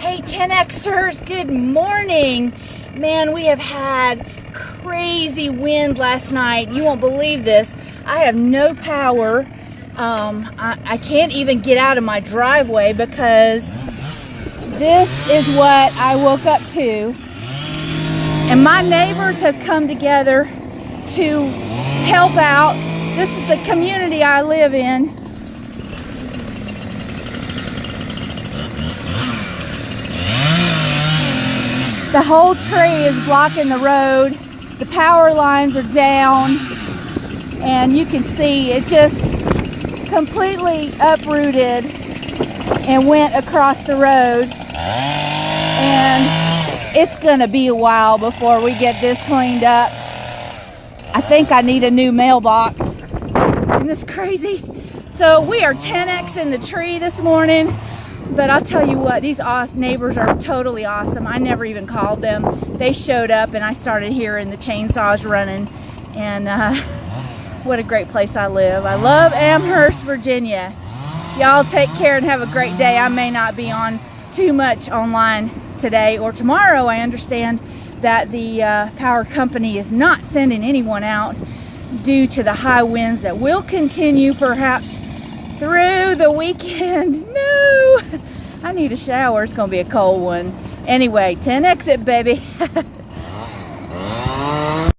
Hey 10Xers, good morning. Man, we have had crazy wind last night. You won't believe this. I have no power. I can't even get out of my driveway because this is what I woke up to. And my neighbors have come together to help out. This is the community I live in. The whole tree is blocking the road. The power lines are down, and you can see it just completely uprooted and went across the road. And it's gonna be a while before we get this cleaned up. I think I need a new mailbox. Isn't this crazy? So we are 10X in the tree this morning. But I'll tell you what, these neighbors are totally awesome. I never even called them. They showed up and I started hearing the chainsaws running. And what a great place I live. I love Amherst, Virginia. Y'all take care and have a great day. I may not be on too much online today or tomorrow. I understand that the power company is not sending anyone out due to the high winds that will continue perhaps through the weekend. No, I need a shower. It's gonna be a cold one. Anyway, 10X it, baby.